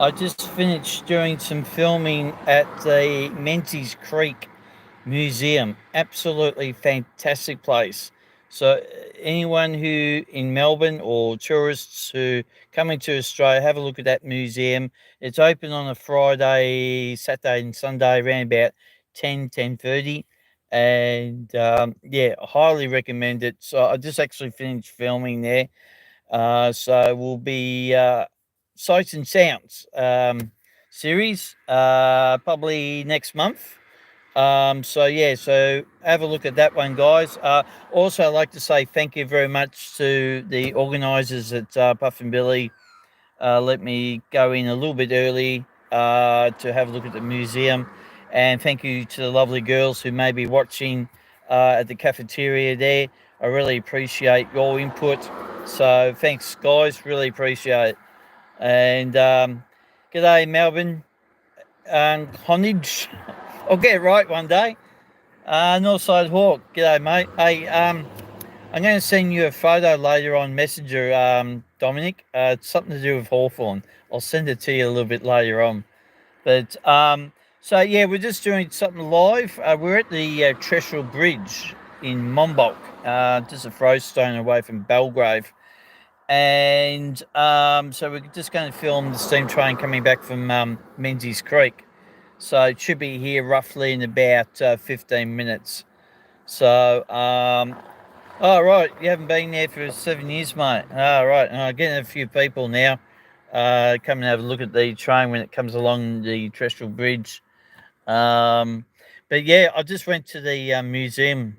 I just finished doing some filming at the Menzies Creek Museum. Absolutely fantastic place. So, anyone who in Melbourne or tourists who coming to Australia, have a look at that museum. It's open on a Friday, Saturday, and Sunday around about 10:30, and yeah, I highly recommend it. So, I just actually finished filming there. So we'll be Sights and Sounds series probably next month. So yeah, so have a look at that one, guys. Also, I'd like to say thank you very much to the organisers at Puff and Billy. Let me go in a little bit early to have a look at the museum, and thank you to the lovely girls who may be watching at the cafeteria there. I really appreciate your input. So thanks, guys. Really appreciate it. And g'day, Melbourne and Connage. I'll get it right one day. Northside Hawk. G'day, mate. Hey, I'm going to send you a photo later on Messenger, Dominic. It's something to do with Hawthorn. I'll send it to you a little bit later on. But so yeah, we're just doing something live. We're at the Treacherel Bridge in Monbulk, just a throw stone away from Belgrave. And so we're just going to film the steam train coming back from Menzies Creek. So it should be here roughly in about 15 minutes. So, oh, right, you haven't been there for 7 years, mate. Oh, right, getting a few people now come and have a look at the train when it comes along the Terrestrial Bridge. Um, but yeah, I just went to the museum,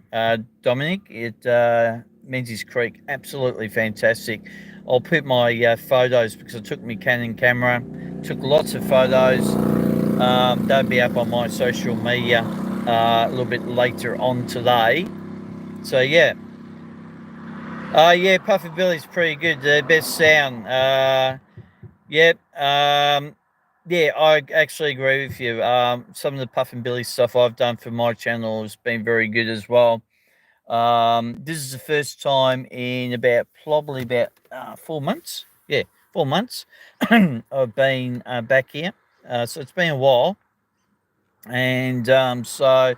Dominic, at Menzies Creek. Absolutely fantastic. I'll put my photos because I took my Canon camera, took lots of photos. They'll be up on my social media a little bit later on today. So yeah, yeah, Puffy Billy's pretty good. The best sound. Yep. Yeah, I actually agree with you. Some of the Puff and Billy stuff I've done for my channel has been very good as well. This is the first time in about probably about 4 months. Yeah, 4 months. I've been back here, so it's been a while, and so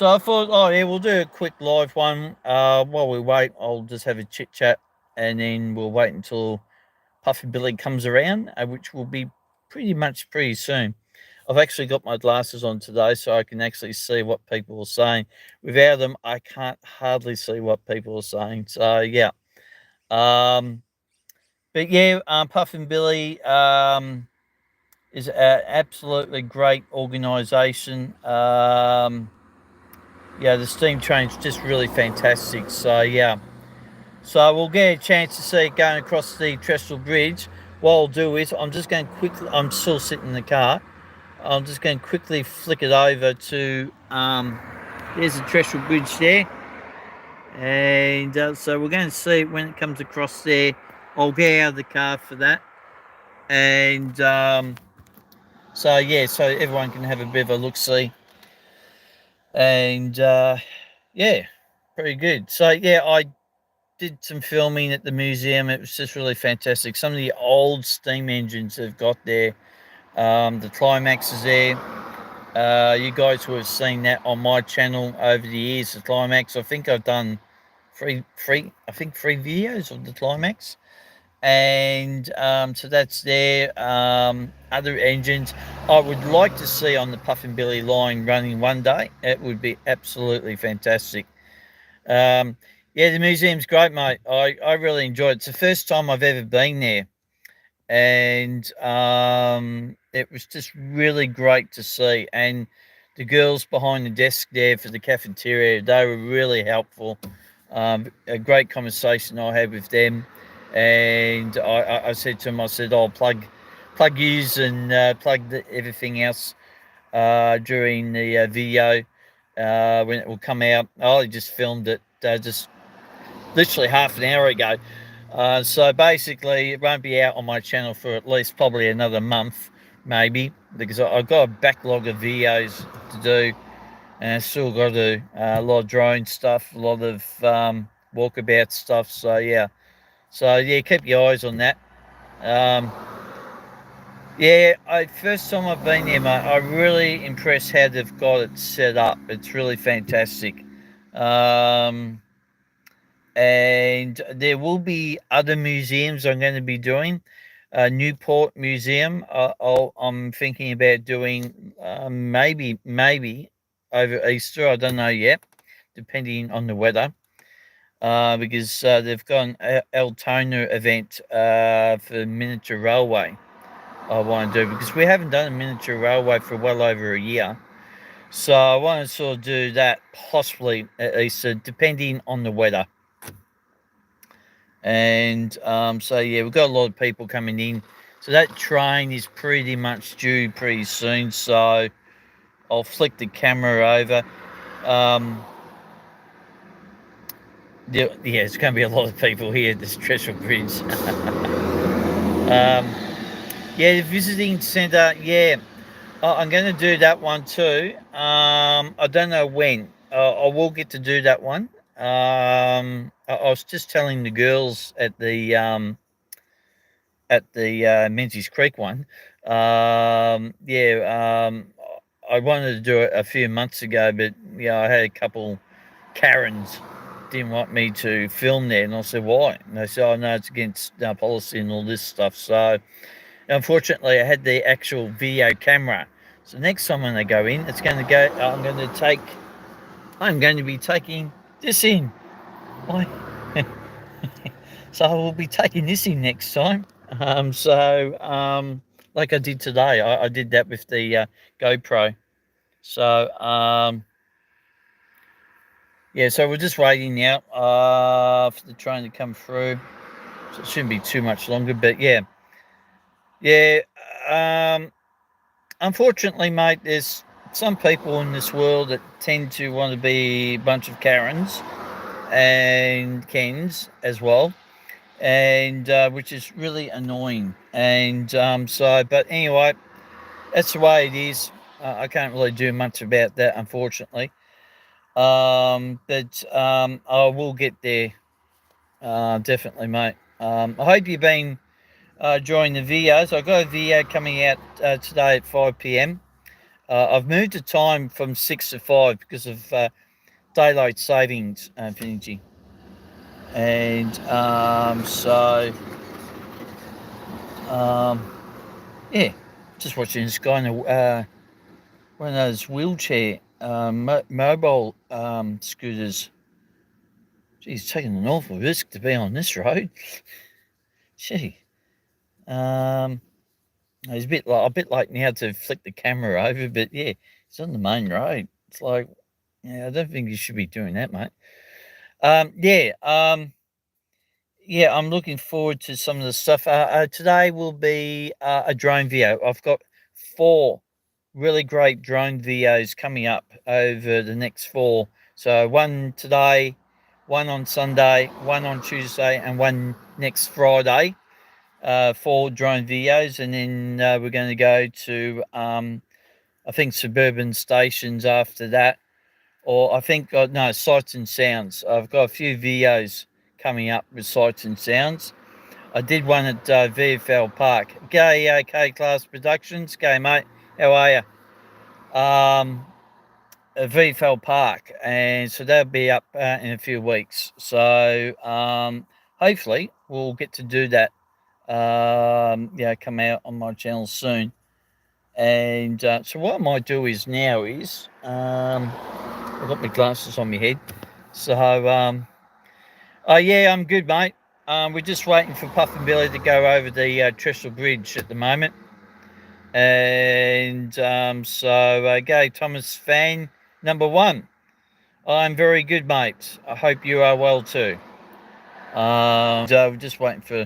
I thought, oh yeah, we'll do a quick live one. While we wait, I'll just have a chit chat, and then we'll wait until Puffy Billy comes around, which will be pretty much pretty soon. I've actually got my glasses on today, so I can actually see what people are saying. Without them, I can't hardly see what people are saying. So yeah, um, but yeah, Puffy Billy is an absolutely great organisation. Yeah, the steam train's just really fantastic. So yeah. So we'll get a chance to see it going across the Trestle Bridge. What I'll do is I'm just going to quickly. I'm still sitting in the car. I'm just going to quickly flick it over to. There's the Trestle Bridge there, and so we're going to see it when it comes across there. I'll get out of the car for that, and so yeah, so everyone can have a bit of a look see, and yeah, pretty good. So yeah, I did some filming at the museum. It was just really fantastic. Some of the old steam engines they've got there. The Climax is there. You guys who have seen that on my channel over the years, the Climax. I think I've done three videos of the Climax, and so that's there. Other engines I would like to see on the Puff and Billy line running one day. It would be absolutely fantastic. Um, yeah, the museum's great, mate. I really enjoyed it. It's the first time I've ever been there, and it was just really great to see. And the girls behind the desk there for the cafeteria, they were really helpful. A great conversation I had with them, and I said to them, I said, "I'll plug yous and plug everything else during the video when it will come out." I just filmed it just literally half an hour ago. So basically, it won't be out on my channel for at least probably another month, maybe, because I've got a backlog of videos to do, and I still got to do a lot of drone stuff, a lot of walkabout stuff. So yeah, keep your eyes on that. Um, Yeah, first time I've been there, mate. I'm really impressed how they've got it set up. It's really fantastic. Um, and there will be other museums I'm going to be doing. Newport Museum. I'm thinking about doing maybe over Easter. I don't know yet, depending on the weather. Because they've got an Altona event for miniature railway. I want to do because we haven't done a miniature railway for well over a year. So I want to sort of do that possibly at Easter, depending on the weather. And so yeah, we've got a lot of people coming in. So that train is pretty much due pretty soon. So I'll flick the camera over. Um, yeah, it's going to be a lot of people here at the Trestle Bridge. Yeah, the visiting centre. Yeah, I'm going to do that one too. I don't know when. I will get to do that one. I was just telling the girls at the Menzies Creek one. Yeah, I wanted to do it a few months ago, but yeah, I had a couple Karens didn't want me to film there, and I said why? And they said, "Oh no, it's against policy and all this stuff." So unfortunately, I had the actual video camera. So next time when they go in, it's going to go. I'm going to be taking this in. I, so I will be taking this in next time. Like I did today, I did that with the GoPro. So yeah, so we're just waiting now for the train to come through. So it shouldn't be too much longer, but yeah, yeah. Um, Unfortunately, mate, there's some people in this world that tend to want to be a bunch of Karens and Kens as well, and which is really annoying. And but anyway, that's the way it is. I can't really do much about that, unfortunately. But I will get there, definitely, mate. I hope you've been enjoying the videos. I've got a video coming out today at 5 p.m. I've moved the time from 6 to 5 because of daylight savings, Finji. And um, yeah, just watching this guy in one of those wheelchair mobile scooters. He's taking an awful risk to be on this road. Gee, um, he's a bit like now to flick the camera over, but yeah, he's on the main road. It's like, yeah, I don't think you should be doing that, mate. Um, yeah, um, yeah, I'm looking forward to some of the stuff. Today will be a drone video. I've got 4 really great drone videos coming up over the next 4. So one today, one on Sunday, one on Tuesday, and one next Friday. 4 drone videos, and then we're going to go to I think suburban stations after that, or I think no, sights and sounds. I've got a few videos coming up with sights and sounds. I did one at VFL Park. G'day, K Class Productions. G'day, mate. How are you? At VFL Park, and so that'll be up in a few weeks. So hopefully we'll get to do that. Yeah, come out on my channel soon. And so what I might do is now is I've got my glasses on my head. So oh yeah, I'm good, mate. We're just waiting for Puff and Billy to go over the Trestle Bridge at the moment. And Gay Thomas fan number 1. I'm very good, mate. I hope you are well too. We're just waiting for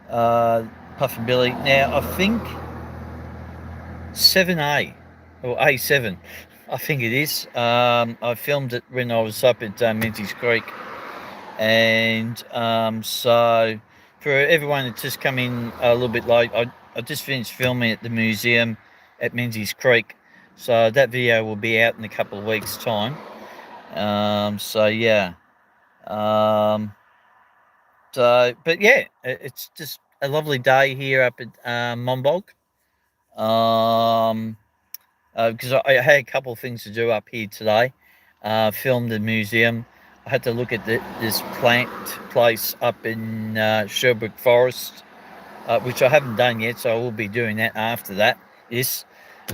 Puff and Billy. Now, I think 7A or A7, I think it is. I filmed it when I was up at Menzies Creek. And so for everyone that's just come in a little bit late, I just finished filming at the museum at Menzies Creek. So that video will be out in a couple of weeks' time. So yeah. But yeah, it's just a lovely day here up at Monbulk. Because I had a couple of things to do up here today. Filmed the museum. I had to look at this plant place up in Sherbrooke Forest, which I haven't done yet, so I will be doing that after that. Yes.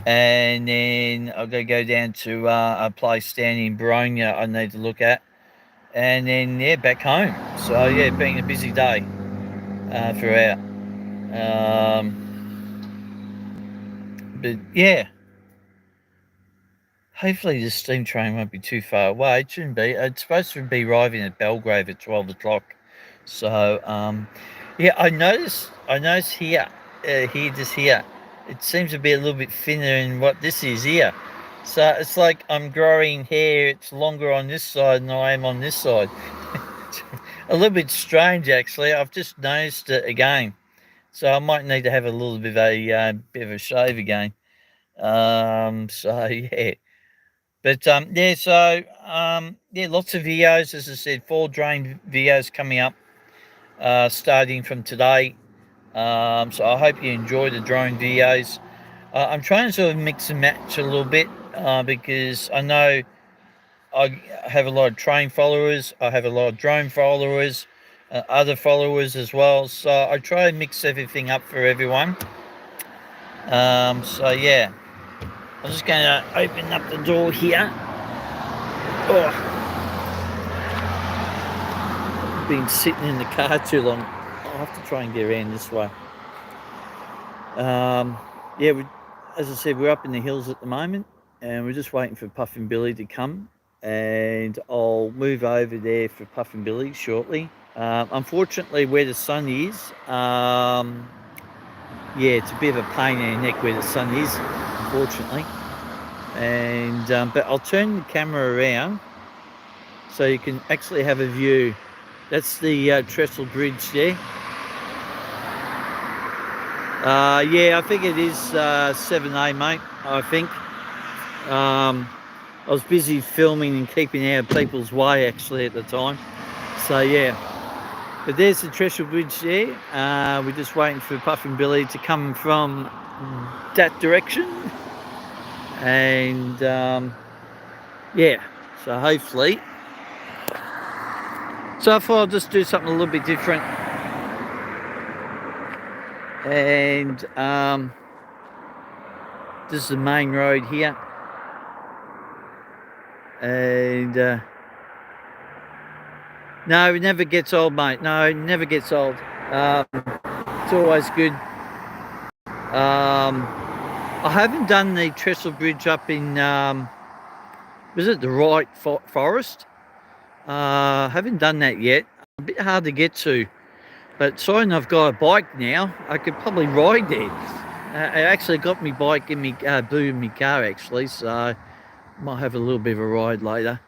And then I've got to go down to a place down in Baronia I need to look at. And then, yeah, back home. So, yeah, been a busy day throughout. But, yeah, hopefully the steam train won't be too far away. It shouldn't be. It's supposed to be arriving at Belgrave at 12 o'clock. So, yeah, I noticed here, here, it seems to be a little bit thinner than what this is here. So it's like I'm growing hair, it's longer on this side than I am on this side. A little bit strange, actually. I've just noticed it again. So I might need to have a little bit of a shave again. So yeah. But yeah, so yeah, lots of videos, as I said, 4 drone videos coming up starting from today. So I hope you enjoy the drone videos. I'm trying to sort of mix and match a little bit because I know I have a lot of train followers, I have a lot of drone followers, other followers as well. So I try to mix everything up for everyone. So yeah, I'm just going to open up the door here. Oh, been sitting in the car too long. I'll have to try and get around this way. Yeah, as I said, we're up in the hills at the moment, and we're just waiting for Puffin Billy to come, and I'll move over there for Puffin Billy shortly. Unfortunately, where the sun is, yeah, it's a bit of a pain in the neck where the sun is, unfortunately. And but I'll turn the camera around so you can actually have a view. That's the Trestle Bridge there. Yeah, I think it is 7A, mate. I think. I was busy filming and keeping out of people's way actually at the time. So yeah. But there's the Trestle Bridge there. We're just waiting for Puffin Billy to come from that direction. And yeah, so hopefully. So I thought I'll just do something a little bit different. And this is the main road here. And no, it never gets old, mate. No, it never gets old. It's always good. I haven't done the Trestle Bridge up in, was it the Wright Forest? I haven't done that yet. A bit hard to get to. But sorry, I've got a bike now. I could probably ride there. I actually got my bike in my boot in my car actually, so might have a little bit of a ride later.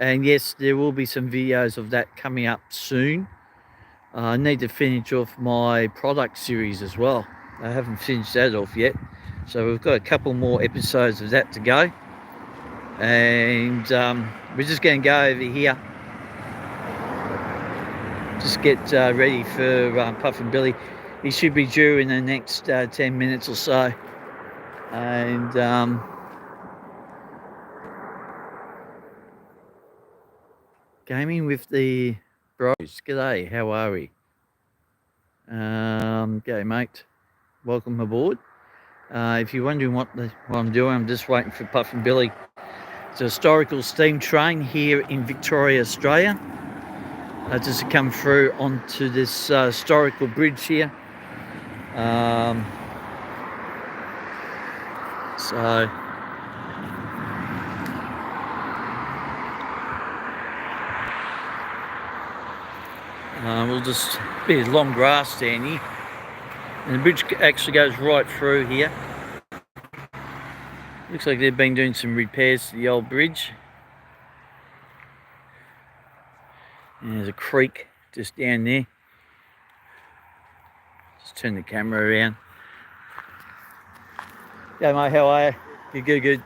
And yes, there will be some videos of that coming up soon. I need to finish off my product series as well. I haven't finished that off yet, so we've got a couple more episodes of that to go. And we're just going to go over here. Just get ready for Puffin Billy. He should be due in the next 10 minutes or so. And gaming with the bros. G'day, how are we? G'day, mate. Welcome aboard. If you're wondering what I'm doing, I'm just waiting for Puffin Billy. It's a historical steam train here in Victoria, Australia. Just to come through onto this historical bridge here. So we'll just be long grass down here, and the bridge actually goes right through here. Looks like they've been doing some repairs to the old bridge. And there's a creek just down there. Just turn the camera around. Yeah, mate, how are you? Good, good.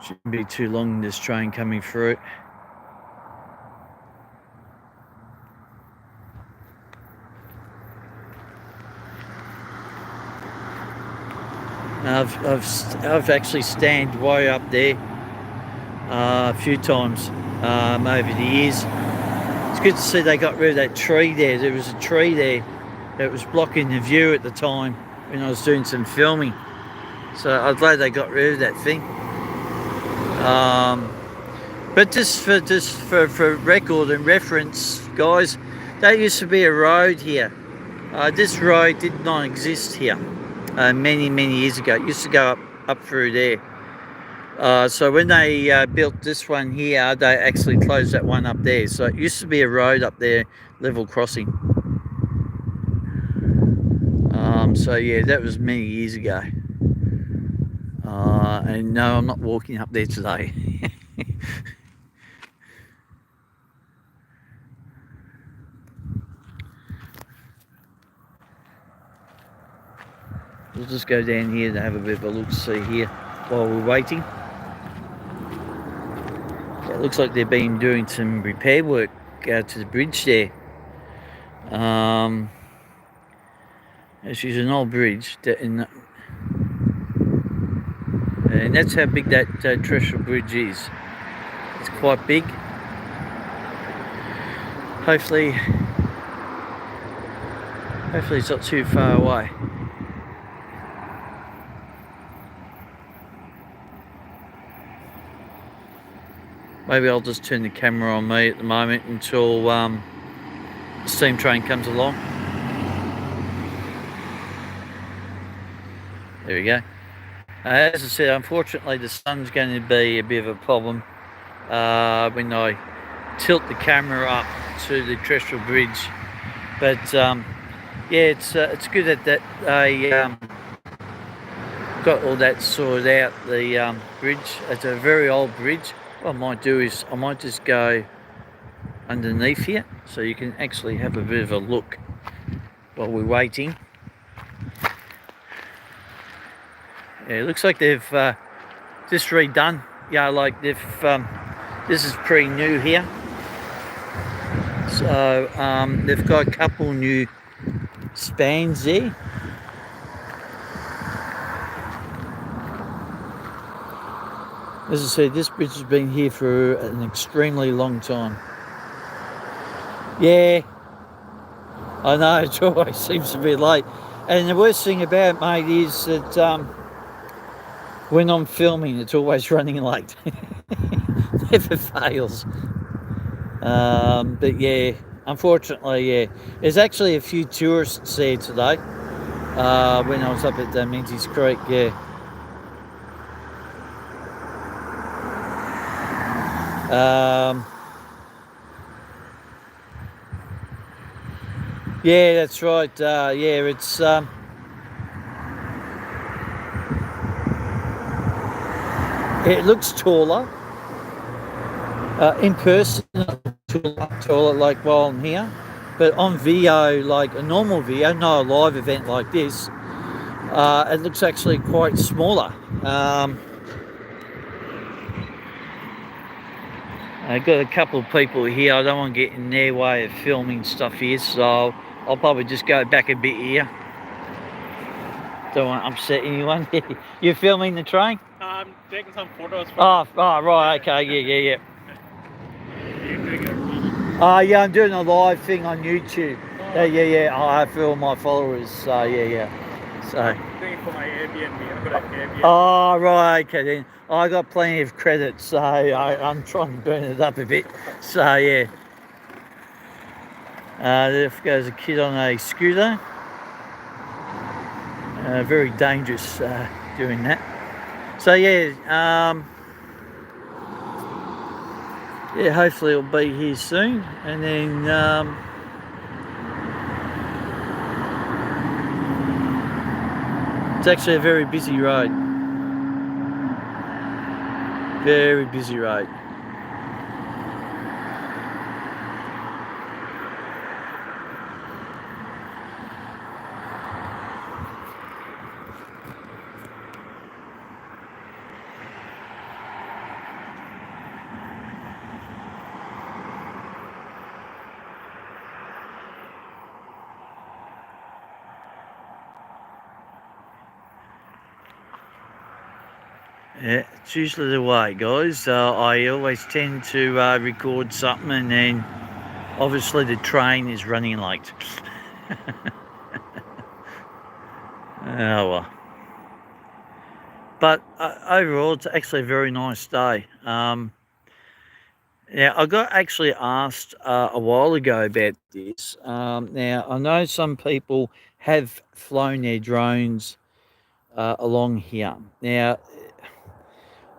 Shouldn't be too long, this train coming through it. I've actually stand way up there a few times over the years. It's good to see they got rid of that tree there. There was a tree there that was blocking the view at the time when I was doing some filming. So I'm glad they got rid of that thing. But just for record and reference, guys, there used to be a road here. This road did not exist here many years ago. It used to go up through there. So when they built this one here, they actually closed that one up there. So it used to be a road up there, level crossing. So yeah, that was many years ago. And no, I'm not walking up there today. We'll just go down here to have a bit of a look see here while we're waiting. It looks like they've been doing some repair work out to the bridge there. This is an old bridge, and that's how big that Treacle Bridge is. It's quite big. Hopefully it's not too far away. Maybe I'll just turn the camera on me at the moment until the steam train comes along. There we go. As I said, unfortunately the sun's going to be a bit of a problem when I tilt the camera up to the Treacle Bridge. But yeah, it's good that they got all that sorted out, the bridge. It's a very old bridge. What I might do is I might just go underneath here so you can actually have a bit of a look while we're waiting. Yeah, it looks like they've just redone. Yeah, like they've this is pretty new here. So they've got a couple new spans there. As I said, this bridge has been here for an extremely long time. Yeah, I know, it always seems to be late. And the worst thing about it, mate, is that when I'm filming, it's always running late. Never fails. But yeah, unfortunately, yeah. There's actually a few tourists there today when I was up at Menzies Creek, yeah. Yeah, that's right. Yeah, it's it looks taller in person, taller like while I'm here, but on video, like a normal video, not a live event like this, it looks actually quite smaller. I've got a couple of people here. I don't want to get in their way of filming stuff here, so I'll probably just go back a bit here. Don't want to upset anyone. You're filming the train? I'm taking some photos. Oh, right, okay, yeah. Yeah, I'm doing a live thing on YouTube. Yeah. I film my followers, so yeah. So. I'm doing it for my Airbnb. I've got an Airbnb. Oh, right, okay then. I got plenty of credits, so I'm trying to burn it up a bit. So yeah. There goes a kid on a scooter. Very dangerous doing that. So yeah, yeah, hopefully it'll be here soon, and then it's actually a very busy road. Very busy road. Yeah, it's usually the way, guys. I always tend to record something, and then obviously the train is running late. Oh well. But overall, it's actually a very nice day. Now, I got actually asked a while ago about this. Now, I know some people have flown their drones along here. Now,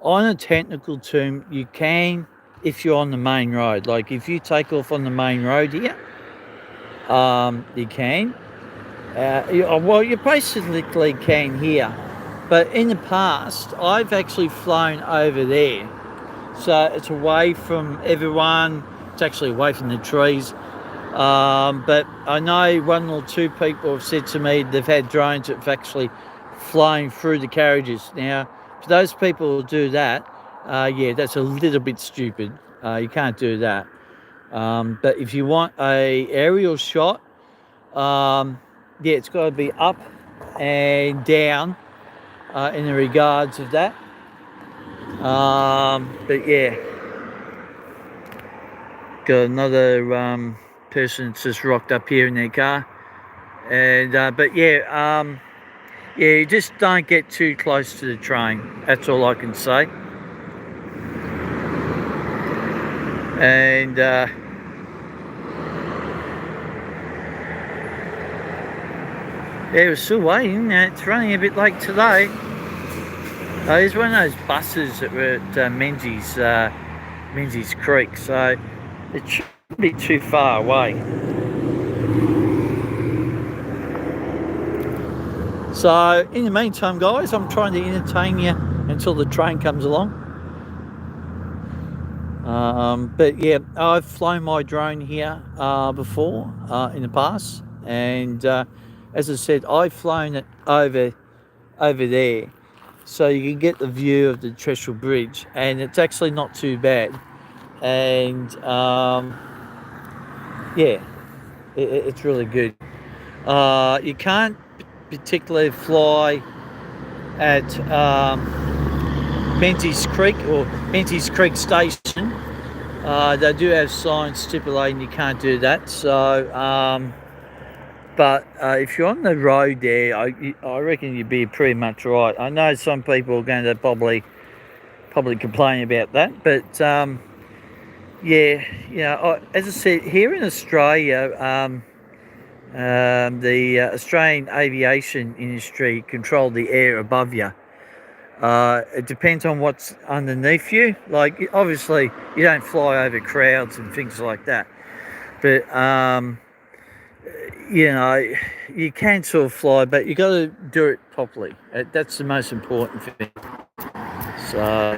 on a technical term, you can if you're on the main road. Like if you take off on the main road here, you can. Well, you basically can here. But in the past, I've actually flown over there. So it's away from everyone. It's actually away from the trees. But I know one or two people have said to me they've had drones that have actually flown through the carriages. Now, for those people who do that, yeah, that's a little bit stupid. You can't do that. But if you want a aerial shot, yeah, it's got to be up and down in the regards of that. But yeah, got another person that's just rocked up here in their car, and but yeah, yeah, you just don't get too close to the train. That's all I can say. And yeah, we're still waiting. It's running a bit late today. There's one of those buses that were at Menzies Creek, so it shouldn't be too far away. So in the meantime, guys, I'm trying to entertain you until the train comes along. But yeah, I've flown my drone here before in the past, and as I said, I've flown it over there, so you can get the view of the Treacle Bridge, and it's actually not too bad. And yeah, it's really good. You can't particularly fly at Menzies Creek or Menzies Creek Station. They do have signs stipulating you can't do that. So, but if you're on the road there, I reckon you'd be pretty much right. I know some people are going to probably complain about that, but yeah, as I said, here in Australia, the Australian aviation industry control the air above you. It depends on what's underneath you. Like, obviously, you don't fly over crowds and things like that. But, you can sort of fly, but you got to do it properly. That's the most important thing. So,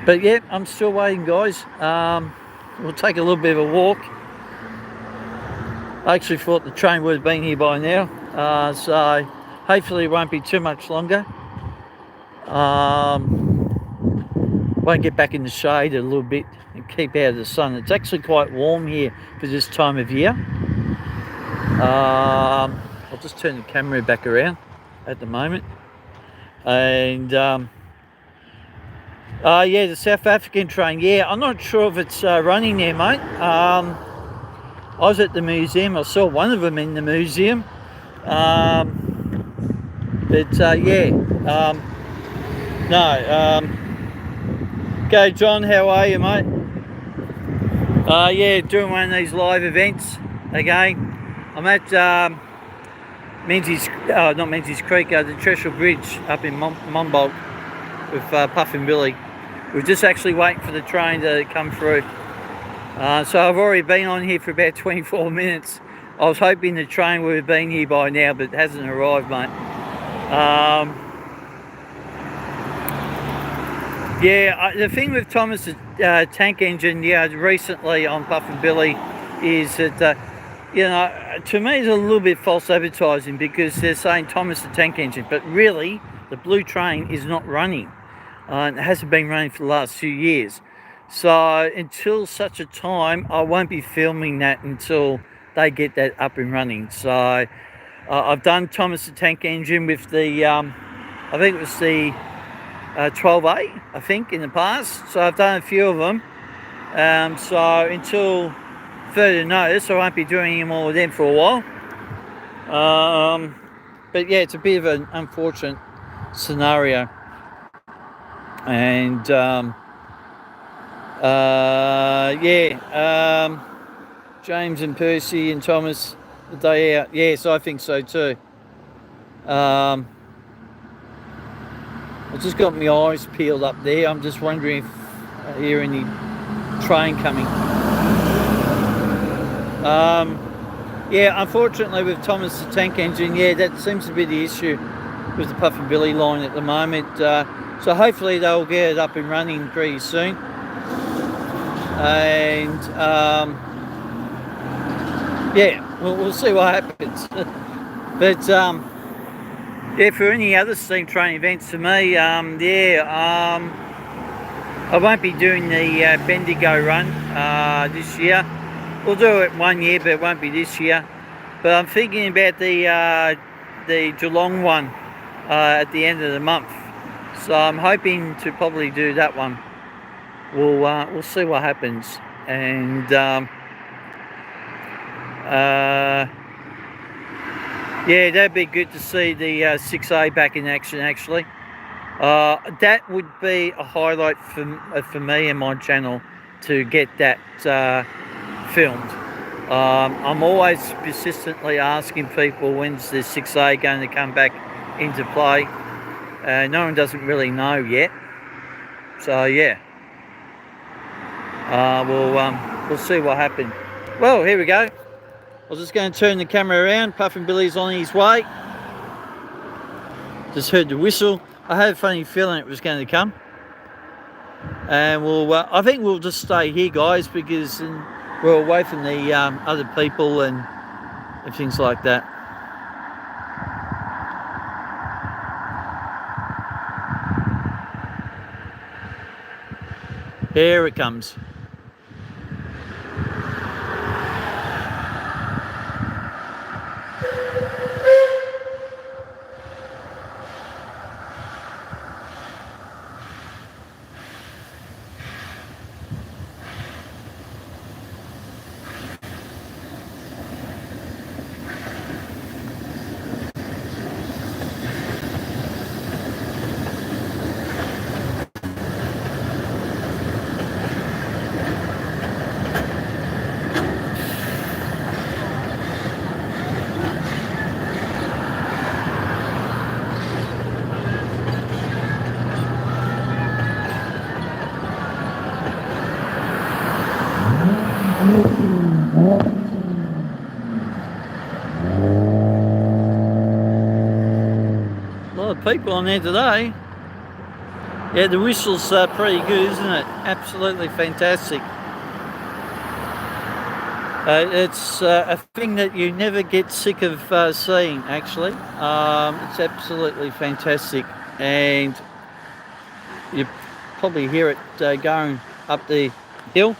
but yeah, I'm still waiting, guys. We'll take a little bit of a walk. I actually thought the train would have been here by now. So hopefully it won't be too much longer. Won't get back in the shade a little bit and keep out of the sun. It's actually quite warm here for this time of year. I'll just turn the camera back around at the moment. And yeah, the South African train. Yeah, I'm not sure if it's running there, mate. I was at the museum. I saw one of them in the museum. But yeah, no. Go, John. How are you, mate? Yeah, doing one of these live events again. I'm at not Menzies Creek, the Treacle Bridge up in Monbulk with Puff and Billy. We're just actually waiting for the train to come through. So I've already been on here for about 24 minutes. I was hoping the train would have been here by now, but it hasn't arrived, mate. Yeah, the thing with Thomas the Tank Engine, recently on Puff and Billy, is that, to me it's a little bit false advertising, because they're saying Thomas the Tank Engine, but really the Blue Train is not running. And it hasn't been running for the last few years. So until such a time, I won't be filming that until they get that up and running. So I've done Thomas the Tank Engine with the I think it was the 12A, I think, in the past. So I've done a few of them. So until further notice, I won't be doing any more of them for a while. But yeah, it's a bit of an unfortunate scenario. And James and Percy and Thomas, the day out. Yes, I think so too. I've just got my eyes peeled up there. I'm just wondering if I hear any train coming. Yeah, unfortunately with Thomas the Tank Engine, yeah, that seems to be the issue with the Puff and Billy line at the moment. So hopefully they'll get it up and running pretty soon. And yeah, we'll see what happens. But yeah, for any other steam train events for me, I won't be doing the Bendigo run this year. We'll do it one year, but it won't be this year. But I'm thinking about the Geelong one at the end of the month. So I'm hoping to probably do that one. We'll see what happens. And yeah, that'd be good to see the 6A back in action, actually. That would be a highlight for me and my channel to get that filmed. I'm always persistently asking people when's the 6A going to come back into play. No one doesn't really know yet. So yeah, we'll see what happens. Well, here we go. I was just going to turn the camera around. Puff and Billy's on his way. Just heard the whistle. I had a funny feeling it was going to come. And I think we'll just stay here, guys, because we're away from the other people and things like that. Here it comes. A lot of people on there today. Yeah, the whistle's pretty good, isn't it? Absolutely fantastic. It's a thing that you never get sick of seeing, actually. It's absolutely fantastic, and you probably hear it going up the hill.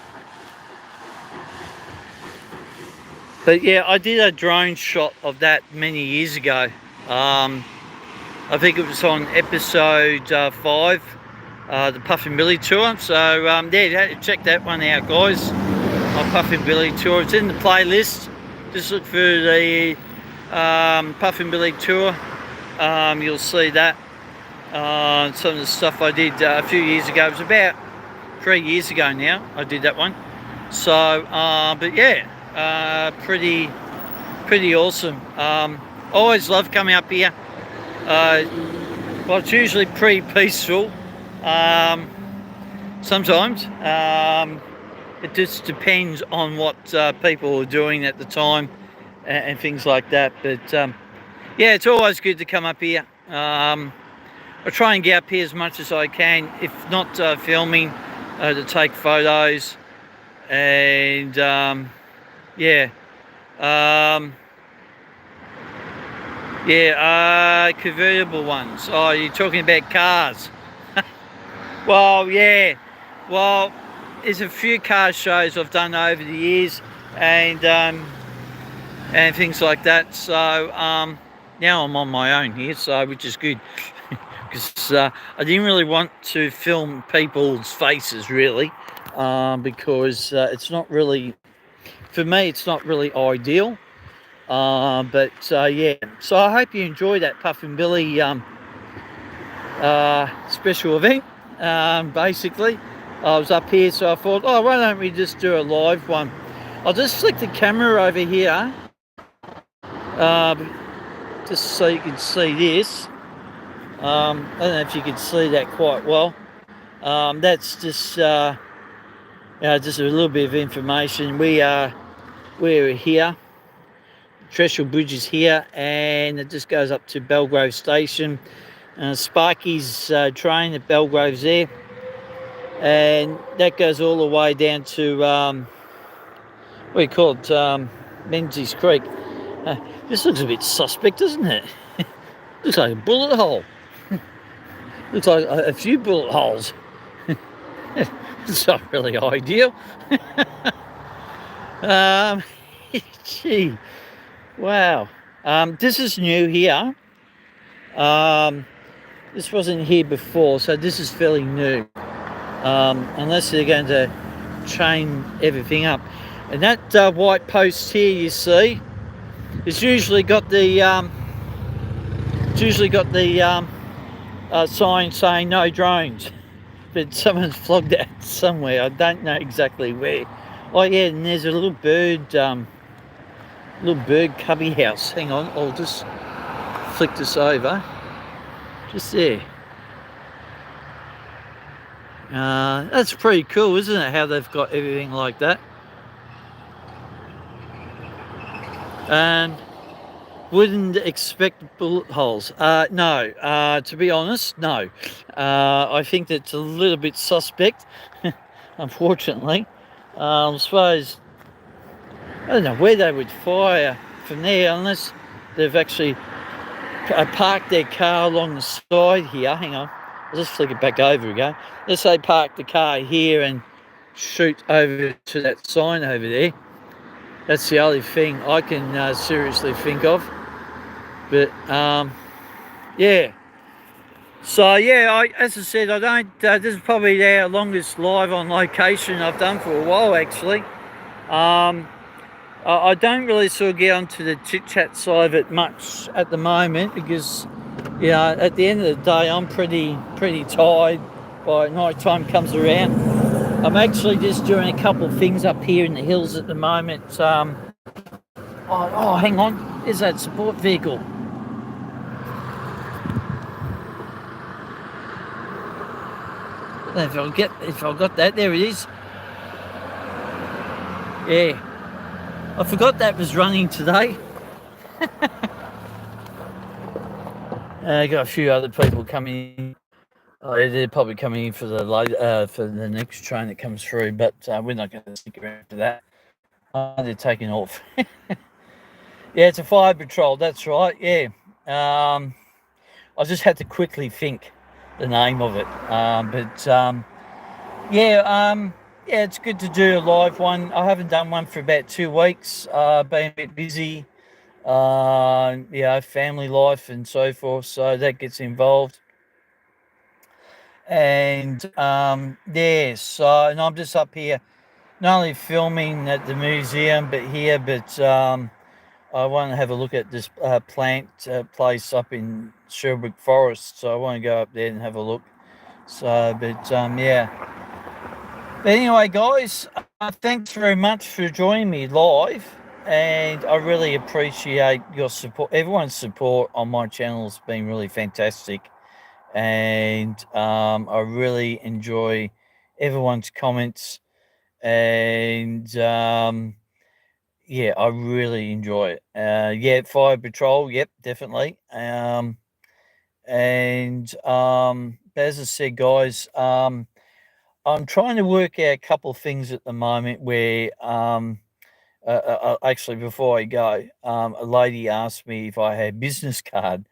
But yeah, I did a drone shot of that many years ago. I think it was on episode 5, the Puff and Billy tour. So yeah, check that one out, guys. My Puff and Billy tour. It's in the playlist. Just look for the Puff and Billy tour. You'll see that. Some of the stuff I did a few years ago. It was about 3 years ago now. I did that one. So, but yeah, pretty awesome. Always love coming up here. Well, it's usually pretty peaceful. Sometimes it just depends on what people are doing at the time and things like that. But yeah, it's always good to come up here. I try and get up here as much as I can, if not filming, to take photos. And yeah. Convertible ones. Oh, you're talking about cars. Well, yeah. Well, there's a few car shows I've done over the years, and things like that. So now I'm on my own here, so which is good. because I didn't really want to film people's faces really, because it's not really, for me, it's not really ideal. But yeah, so I hope you enjoy that Puffin Billy special event. Basically, I was up here, so I thought, oh, why don't we just do a live one? I'll just flick the camera over here, just so you can see this. I don't know if you can see that quite well. That's just just a little bit of information. We're here. Treacle Bridge is here, and it just goes up to Belgrove Station. Sparky's train at Belgrove's there, and that goes all the way down to what do you call it, Menzies Creek. This looks a bit suspect, doesn't it? Looks like a bullet hole. Looks like a few bullet holes. It's not really ideal. Gee, wow. This is new here. This wasn't here before, so this is fairly new. Unless they're going to chain everything up. And that white post here, you see, it's usually got the sign saying no drones, but someone's flogged that somewhere. I don't know exactly where. Oh yeah, and there's a little bird cubby house. Hang on, I'll just flick this over. Just there. That's pretty cool, isn't it? How they've got everything like that. And wouldn't expect bullet holes. No. To be honest, no. I think that's a little bit suspect, unfortunately. I suppose, I don't know where they would fire from there, unless they've actually parked their car along the side here. Hang on, I'll just flick it back over again. Let's say park the car here and shoot over to that sign over there. That's the only thing I can seriously think of. But yeah. So yeah, as I said, I don't. This is probably our longest live on location I've done for a while, actually. I don't really sort of get onto the chit chat side of it much at the moment, because at the end of the day, I'm pretty tired by night time comes around. I'm actually just doing a couple of things up here in the hills at the moment. Oh, hang on, there's that support vehicle. If I got that, there it is. Yeah, I forgot that was running today. I got a few other people coming in. Oh, they're probably coming in for the next train that comes through, but we're not going to stick around for that. They're taking off. Yeah, it's a fire patrol. That's right. Yeah. I just had to quickly think the name of it, yeah, it's good to do a live one. I haven't done one for about 2 weeks. Been a bit busy, family life and so forth, so that gets involved. And and I'm just up here, not only filming at the museum, but I want to have a look at this plant place up in Sherbrooke Forest, so I want to go up there and have a look. So, yeah. But anyway, guys, thanks very much for joining me live, and I really appreciate your support. Everyone's support on my channel has been really fantastic, and I really enjoy everyone's comments, and I really enjoy it. Fire patrol, yep, definitely. But as I said, guys, I'm trying to work out a couple of things at the moment where, actually, before I go, a lady asked me if I had a business card,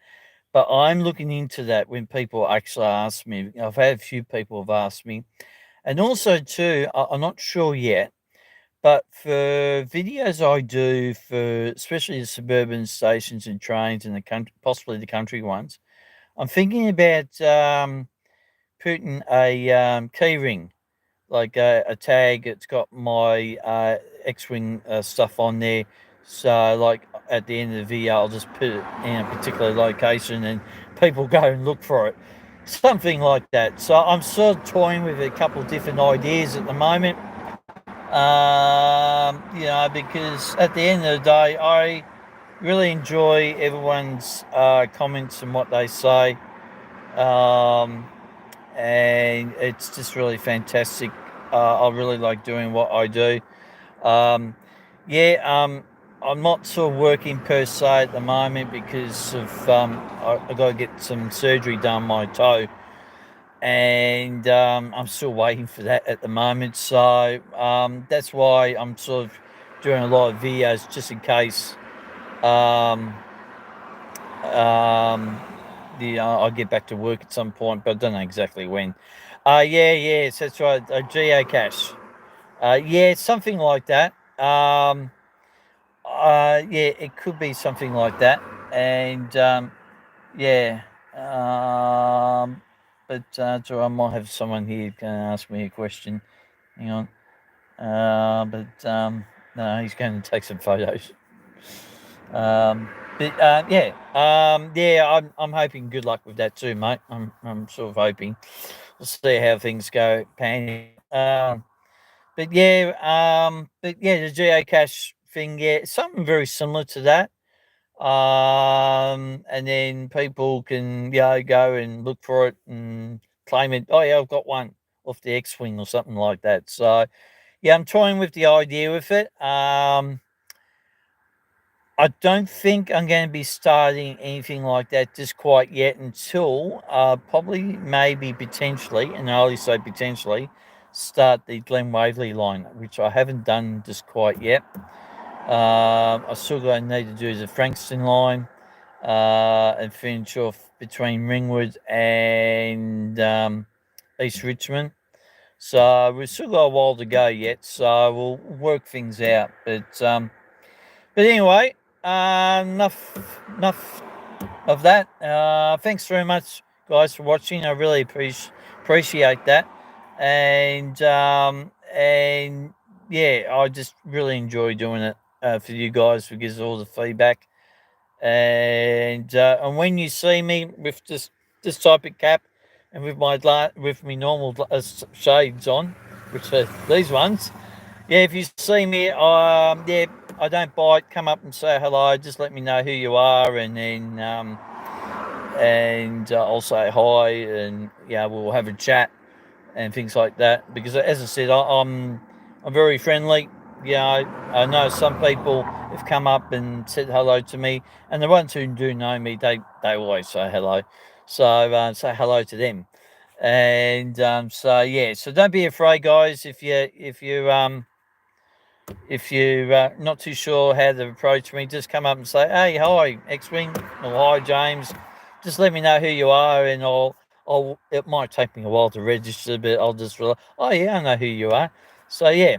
but I'm looking into that when people actually ask me. I've had a few people have asked me, and also too, I'm not sure yet, but for videos I do for especially the suburban stations and trains and possibly the country ones, I'm thinking about putting a key ring, like a tag. It's got my X-wing stuff on there. So, like at the end of the video, I'll just put it in a particular location, and people go and look for it, something like that. So, I'm sort of toying with a couple of different ideas at the moment. Because at the end of the day, I really enjoy everyone's comments and what they say. Um, and it's just really fantastic. I really like doing what I do. Um, yeah, I'm not sort of working per se at the moment because of I got to get some surgery done on my toe, and I'm still waiting for that at the moment. So that's why I'm sort of doing a lot of videos just in case. Um, I'll get back to work at some point, but I don't know exactly when. Yes, that's right. Geocache. Yeah, something like that. Yeah, it could be something like that, and yeah. Um, so I might have someone here going to ask me a question. Hang on. No, he's going to take some photos. I'm hoping good luck with that too, mate. I'm sort of hoping. We'll see how things go panning. The geocache thing, yeah, it's something very similar to that. And then people can go and look for it and claim it. Oh yeah, I've got one off the X-wing or something like that. So yeah, I'm toying with the idea with it. I don't think I'm going to be starting anything like that just quite yet until probably maybe potentially, and I only say potentially, start the Glen Waverley line, which I haven't done just quite yet. I still got to need to do the Frankston line and finish off between Ringwood and East Richmond. So we've still got a while to go yet, so we'll work things out. But anyway, enough of that. Thanks very much, guys, for watching. I really appreciate that, and yeah, I just really enjoy doing it for you guys because of all the feedback. And when you see me with this type of cap and with my normal shades on, which are these ones. Yeah, if you see me, I don't bite. Come up and say hello. Just let me know who you are, and then I'll say hi, and yeah, we'll have a chat and things like that. Because as I said, I'm very friendly. Yeah, I know some people have come up and said hello to me, and the ones who do know me, they always say hello. So say hello to them, and so don't be afraid, guys. If you're not too sure how to approach me, just come up and say, "Hey, hi, X-wing," or "Hi, James." Just let me know who you are, and I'll. It might take me a while to register, but I'll just realize, oh yeah, I know who you are. So yeah.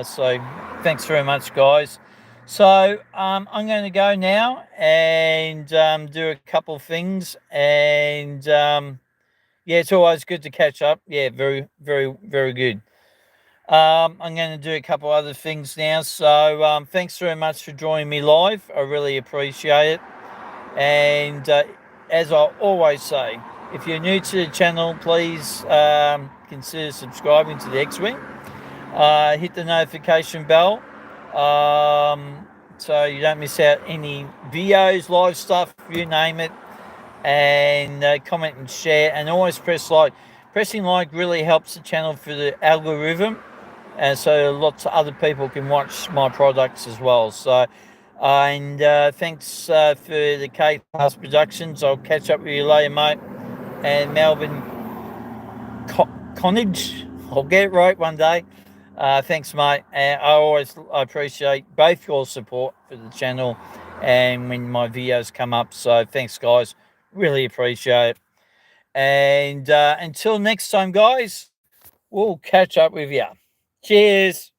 So thanks very much, guys. So I'm going to go now and do a couple of things, and yeah, it's always good to catch up. Yeah, very, very, very good. I'm going to do a couple other things now. So thanks very much for joining me live. I really appreciate it. And as I always say, if you're new to the channel, please consider subscribing to the X-Wing. Hit the notification bell so you don't miss out any videos, live stuff, you name it. And comment and share, and always press like. Pressing like really helps the channel for the algorithm, and so lots of other people can watch my products as well. So, and thanks for the K Pass Productions. I'll catch up with you later, mate. And Melbourne Connage, I'll get it right one day. Thanks, mate. And I appreciate both your support for the channel and when my videos come up. So thanks, guys. Really appreciate it. And until next time, guys, we'll catch up with you. Cheers.